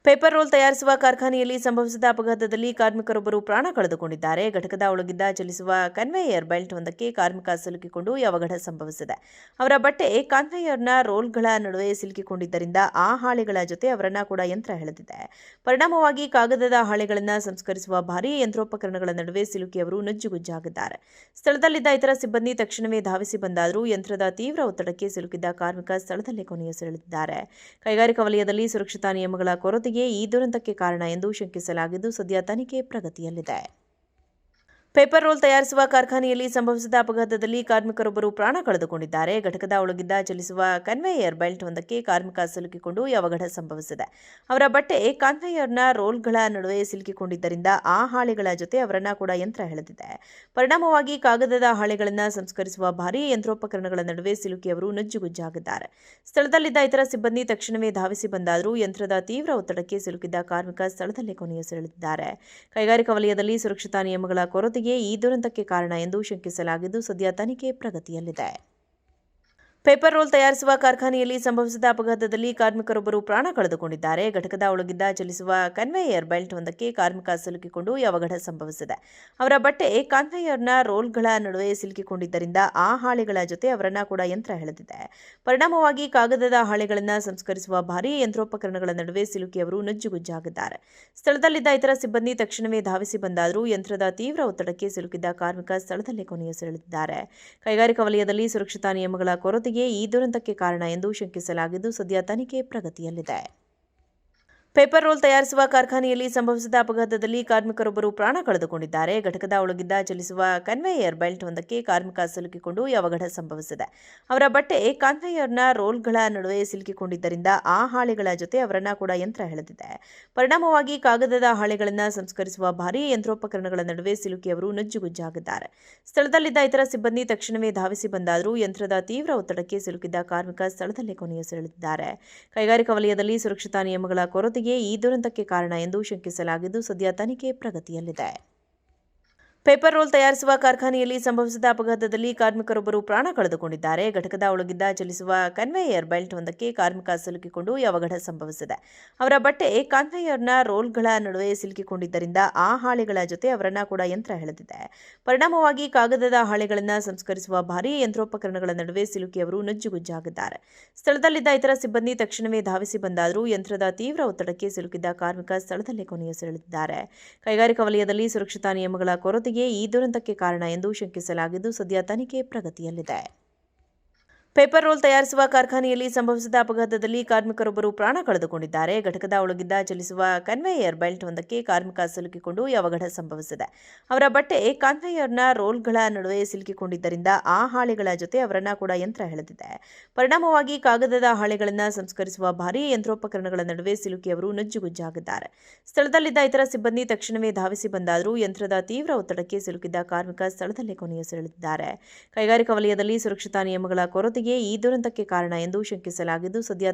Paper roll ತಯಾರಿಸುವ ಕಾರ್ಖಾನೆಯಲ್ಲಿ ಸಂಭವಿಸಿದ ಅಪಘಾತದಲ್ಲಿ ಕಾರ್ಮಿಕರೊಬ್ಬರು ಪ್ರಾಣ ಕಳೆದುಕೊಂಡಿದ್ದಾರೆ. ಘಟಕದ ಒಳಗಿದ್ದ ಚಲಿಸುವ ಕನ್ವೇಯರ್ ಬೆಲ್ಟ್ ಒಂದಕ್ಕೆ ಕಾರ್ಮಿಕ ಸಿಲುಕಿಕೊಂಡು ಈ ಅವಘಡ ಸಂಭವಿಸಿದೆ. ಅವರ ಬಟ್ಟೆ ಕನ್ವೇಯರ್ನ ರೋಲ್ಗಳ ನಡುವೆ ಸಿಲುಕಿಕೊಂಡಿದ್ದರಿಂದ ಆ ಹಾಳೆಗಳ ಜೊತೆ ಅವರನ್ನ ಕೂಡ ಯಂತ್ರ ಎಳೆದಿದೆ. ಪರಿಣಾಮವಾಗಿ ಕಾಗದದ ಹಾಳೆಗಳನ್ನು ಸಂಸ್ಕರಿಸುವ ಭಾರೀ ಯಂತ್ರೋಪಕರಣಗಳ ನಡುವೆ ಸಿಲುಕಿ ಅವರು ನುಜ್ಜುಗುಜ್ಜಾಗಿದ್ದಾರೆ. ಸ್ಥಳದಲ್ಲಿದ್ದ ಇತರ ಸಿಬ್ಬಂದಿ ತಕ್ಷಣವೇ ಧಾವಿಸಿ ಬಂದಾದರೂ ಯಂತ್ರದ ತೀವ್ರ ಒತ್ತಡಕ್ಕೆ ಸಿಲುಕಿದ್ದ ಕಾರ್ಮಿಕ ಸ್ಥಳದಲ್ಲೇ ಕೊನೆಯುಸಿರೆಳೆದಿದ್ದಾರೆ. ಕೈಗಾರಿಕಾ ವಲಯದಲ್ಲಿ ಸುರಕ್ಷತಾ ನಿಯಮಗಳ ಕೊರತೆಗೆ ಈ ದುರಂತಕ್ಕೆ ಕಾರಣ ಎಂದು ಶಂಕಿಸಲಾಗಿದ್ದು, ಸದ್ಯ ತನಿಖೆ ಪ್ರಗತಿಯಲ್ಲಿದೆ. ಪೇಪರ್ ರೋಲ್ ತಯಾರಿಸುವ ಕಾರ್ಖಾನೆಯಲ್ಲಿ ಸಂಭವಿಸಿದ ಅಪಘಾತದಲ್ಲಿ ಕಾರ್ಮಿಕರೊಬ್ಬರು ಪ್ರಾಣ ಕಳೆದುಕೊಂಡಿದ್ದಾರೆ. ಘಟಕದ ಒಳಗಿದ್ದ ಚಲಿಸುವ ಕನ್ವೇಯರ್ ಬೆಲ್ಟ್ ಒಂದಕ್ಕೆ ಕಾರ್ಮಿಕ ಸಿಲುಕಿಕೊಂಡು ಈ ಅವಘಡ ಸಂಭವಿಸಿದೆ. ಅವರ ಬಟ್ಟೆ ಕನ್ವೇಯರ್ನ ರೋಲ್ಗಳ ನಡುವೆ ಸಿಲುಕಿಕೊಂಡಿದ್ದರಿಂದ ಆ ಹಾಳೆಗಳ ಜೊತೆ ಅವರನ್ನ ಕೂಡ ಯಂತ್ರ ಎಳೆದಿದೆ. ಪರಿಣಾಮವಾಗಿ ಕಾಗದದ ಹಾಳೆಗಳನ್ನು ಸಂಸ್ಕರಿಸುವ ಭಾರೀ ಯಂತ್ರೋಪಕರಣಗಳ ನಡುವೆ ಸಿಲುಕಿ ಅವರು ನುಜ್ಜುಗುಜ್ಜಾಗಿದ್ದಾರೆ. ಸ್ಥಳದಲ್ಲಿದ್ದ ಇತರ ಸಿಬ್ಬಂದಿ ತಕ್ಷಣವೇ ಧಾವಿಸಿ ಬಂದಾದರೂ ಯಂತ್ರದ ತೀವ್ರ ಒತ್ತಡಕ್ಕೆ ಸಿಲುಕಿದ್ದ ಕಾರ್ಮಿಕ ಸ್ಥಳದಲ್ಲೇ ಕೊನೆಯುಸಿರೆಳೆದಿದ್ದಾರೆ. ಕೈಗಾರಿಕಾ ವಲಯದಲ್ಲಿ ಸುರಕ್ಷತಾ ನಿಯಮಗಳ ಕೊರತೆಗೆ ಈ ದುರಂತಕ್ಕೆ ಕಾರಣ ಎಂದು ಶಂಕಿಸಲಾಗಿದ್ದು, ಸದ್ಯ ತನಿಖೆ ಪ್ರಗತಿಯಲ್ಲಿದೆ. ಪೇಪರ್ ರೋಲ್ ತಯಾರಿಸುವ ಕಾರ್ಖಾನೆಯಲ್ಲಿ ಸಂಭವಿಸಿದ ಅಪಘಾತದಲ್ಲಿ ಕಾರ್ಮಿಕರೊಬ್ಬರು ಪ್ರಾಣ ಕಳೆದುಕೊಂಡಿದ್ದಾರೆ. ಘಟಕದ ಒಳಗಿದ್ದ ಚಲಿಸುವ ಕನ್ವೇಯರ್ ಬೆಲ್ಟ್ ಒಂದಕ್ಕೆ ಕಾರ್ಮಿಕ ಸಿಲುಕಿಕೊಂಡು ಈ ಅವಘಡ ಸಂಭವಿಸಿದೆ. ಅವರ ಬಟ್ಟೆ ಕನ್ವೇಯರ್ನ ರೋಲ್ಗಳ ನಡುವೆ ಸಿಲುಕಿಕೊಂಡಿದ್ದರಿಂದ ಆ ಹಾಳೆಗಳ ಜೊತೆ ಅವರನ್ನ ಕೂಡ ಯಂತ್ರ ಎಳೆದಿದೆ. ಪರಿಣಾಮವಾಗಿ ಕಾಗದದ ಹಾಳೆಗಳನ್ನು ಸಂಸ್ಕರಿಸುವ ಭಾರೀ ಯಂತ್ರೋಪಕರಣಗಳ ನಡುವೆ ಸಿಲುಕಿ ಅವರು ನುಜ್ಜುಗುಜ್ಜಾಗಿದ್ದಾರೆ. ಸ್ಥಳದಲ್ಲಿದ್ದ ಇತರ ಸಿಬ್ಬಂದಿ ತಕ್ಷಣವೇ ಧಾವಿಸಿ ಬಂದಾದರೂ ಯಂತ್ರದ ತೀವ್ರ ಒತ್ತಡಕ್ಕೆ ಸಿಲುಕಿದ್ದ ಕಾರ್ಮಿಕ ಸ್ಥಳದಲ್ಲೇ ಕೊನೆಯುಸಿರೆಳೆದಿದ್ದಾರೆ. ಕೈಗಾರಿಕಾ ವಲಯದಲ್ಲಿ ಸುರಕ್ಷತಾ ನಿಯಮಗಳ ಕೊರತೆಗೆ ಈ ದುರಂತಕ್ಕೆ ಕಾರಣ ಎಂದು ಶಂಕಿಸಲಾಗಿದ್ದು, ಸದ್ಯ ತನಿಖೆ ಪ್ರಗತಿಯಲ್ಲಿದೆ. ಪೇಪರ್ ರೋಲ್ ತಯಾರಿಸುವ ಕಾರ್ಖಾನೆಯಲ್ಲಿ ಸಂಭವಿಸಿದ ಅಪಘಾತದಲ್ಲಿ ಕಾರ್ಮಿಕರೊಬ್ಬರು ಪ್ರಾಣ ಕಳೆದುಕೊಂಡಿದ್ದಾರೆ. ಘಟಕದ ಒಳಗಿದ್ದ ಚಲಿಸುವ ಕನ್ವೇಯರ್ ಬೆಲ್ಟ್ ಒಂದಕ್ಕೆ ಕಾರ್ಮಿಕ ಸಿಲುಕಿಕೊಂಡು ಈ ಅವಘಡ ಸಂಭವಿಸಿದೆ. ಅವರ ಬಟ್ಟೆ ಕನ್ವೇಯರ್ನ ರೋಲ್ಗಳ ನಡುವೆ ಸಿಲುಕಿಕೊಂಡಿದ್ದರಿಂದ ಆ ಹಾಳೆಗಳ ಜೊತೆ ಅವರನ್ನ ಕೂಡ ಯಂತ್ರ ಎಳೆದಿದೆ. ಪರಿಣಾಮವಾಗಿ ಕಾಗದದ ಹಾಳೆಗಳನ್ನು ಸಂಸ್ಕರಿಸುವ ಭಾರೀ ಯಂತ್ರೋಪಕರಣಗಳ ನಡುವೆ ಸಿಲುಕಿ ಅವರು ನುಜ್ಜುಗುಜ್ಜಾಗಿದ್ದಾರೆ. ಸ್ಥಳದಲ್ಲಿದ್ದ ಇತರ ಸಿಬ್ಬಂದಿ ತಕ್ಷಣವೇ ಧಾವಿಸಿ ಬಂದಾದರೂ ಯಂತ್ರದ ತೀವ್ರ ಒತ್ತಡಕ್ಕೆ ಸಿಲುಕಿದ್ದ ಕಾರ್ಮಿಕ ಸ್ಥಳದಲ್ಲೇ ಕೊನೆಯುಸಿರೆಳೆದಿದ್ದಾರೆ. ಕೈಗಾರಿಕಾ ವಲಯದಲ್ಲಿ ಸುರಕ್ಷತಾ ನಿಯಮಗಳ ಕೊರತೆಗೆ ಈ ದುರಂತಕ್ಕೆ ಕಾರಣ ಎಂದು ಶಂಕಿಸಲಾಗಿದ್ದು, ಸದ್ಯ ತನಿಖೆ ಪ್ರಗತಿಯಲ್ಲಿದೆ. ಪೇಪರ್ ರೋಲ್ ತಯಾರಿಸುವ ಕಾರ್ಖಾನೆಯಲ್ಲಿ ಸಂಭವಿಸಿದ ಅಪಘಾತದಲ್ಲಿ ಕಾರ್ಮಿಕರೊಬ್ಬರು ಪ್ರಾಣ ಕಳೆದುಕೊಂಡಿದ್ದಾರೆ. ಘಟಕದ ಒಳಗಿದ್ದ ಚಲಿಸುವ ಕನ್ವೇಯರ್ ಬೆಲ್ಟ್ ಒಂದಕ್ಕೆ ಕಾರ್ಮಿಕ ಸಿಲುಕಿಕೊಂಡು ಈ ಅವಘಡ ಸಂಭವಿಸಿದೆ. ಅವರ ಬಟ್ಟೆ ಕನ್ವೇಯರ್ನ ರೋಲ್ಗಳ ನಡುವೆ ಸಿಲುಕಿಕೊಂಡಿದ್ದರಿಂದ ಆ ಹಾಳೆಗಳ ಜೊತೆ ಅವರನ್ನ ಕೂಡ ಯಂತ್ರ ಎಳೆದಿದೆ. ಪರಿಣಾಮವಾಗಿ ಕಾಗದದ ಹಾಳೆಗಳನ್ನು ಸಂಸ್ಕರಿಸುವ ಭಾರೀ ಯಂತ್ರೋಪಕರಣಗಳ ನಡುವೆ ಸಿಲುಕಿ ಅವರು ನುಜ್ಜುಗುಜ್ಜಾಗಿದ್ದಾರೆ. ಸ್ಥಳದಲ್ಲಿದ್ದ ಇತರ ಸಿಬ್ಬಂದಿ ತಕ್ಷಣವೇ ಧಾವಿಸಿ ಬಂದಾದರೂ ಯಂತ್ರದ ತೀವ್ರ ಒತ್ತಡಕ್ಕೆ ಸಿಲುಕಿದ್ದ ಕಾರ್ಮಿಕ ಸ್ಥಳದಲ್ಲೇ ಕೊನೆಯುಸಿರೆಳೆದಿದ್ದಾರೆ. ಕೈಗಾರಿಕಾ ವಲಯದಲ್ಲಿ ಸುರಕ್ಷತಾ ನಿಯಮಗಳ ಕೊರತೆಗೆ ಈ ದುರಂತಕ್ಕೆ ಕಾರಣ ಎಂದು ಶಂಕಿಸಲಾಗಿದ್ದು, ಸದ್ಯ ತನಿಖೆ ಪ್ರಗತಿಯಲ್ಲಿದೆ. ಪೇಪರ್ ರೋಲ್ ತಯಾರಿಸುವ ಕಾರ್ಖಾನೆಯಲ್ಲಿ ಸಂಭವಿಸಿದ ಅಪಘಾತದಲ್ಲಿ ಕಾರ್ಮಿಕರೊಬ್ಬರು ಪ್ರಾಣ ಕಳೆದುಕೊಂಡಿದ್ದಾರೆ. ಘಟಕದ ಒಳಗಿದ್ದ ಚಲಿಸುವ ಕನ್ವೇಯರ್ ಬೆಲ್ಟ್ ಒಂದಕ್ಕೆ ಕಾರ್ಮಿಕ ಸಿಲುಕಿಕೊಂಡು ಈ ಅವಘಡ ಸಂಭವಿಸಿದೆ. ಅವರ ಬಟ್ಟೆ ಕನ್ವೇಯರ್ನ ರೋಲ್ಗಳ ನಡುವೆ ಸಿಲುಕಿಕೊಂಡಿದ್ದರಿಂದ ಆ ಹಾಳೆಗಳ ಜೊತೆ ಅವರನ್ನ ಕೂಡ ಯಂತ್ರ ಎಳೆದಿದೆ. ಪರಿಣಾಮವಾಗಿ ಕಾಗದದ ಹಾಳೆಗಳನ್ನು ಸಂಸ್ಕರಿಸುವ ಭಾರೀ ಯಂತ್ರೋಪಕರಣಗಳ ನಡುವೆ ಸಿಲುಕಿ ಅವರು ನುಜ್ಜುಗುಜ್ಜಾಗಿದ್ದಾರೆ. ಸ್ಥಳದಲ್ಲಿದ್ದ ಇತರ ಸಿಬ್ಬಂದಿ ತಕ್ಷಣವೇ ಧಾವಿಸಿ ಬಂದಾದರೂ ಯಂತ್ರದ ತೀವ್ರ ಒತ್ತಡಕ್ಕೆ ಸಿಲುಕಿದ್ದ ಕಾರ್ಮಿಕ ಸ್ಥಳದಲ್ಲೇ ಕೊನೆಯುಸಿರೆಳೆದಿದ್ದಾರೆ. ಕೈಗಾರಿಕಾ ವಲಯದಲ್ಲಿ ಸುರಕ್ಷತಾ ನಿಯಮಗಳ ಕೊರತೆಗೆ ಈ ದುರಂತಕ್ಕೆ ಕಾರಣ ಎಂದು ಶಂಕಿಸಲಾಗಿದ್ದು, ಸದ್ಯ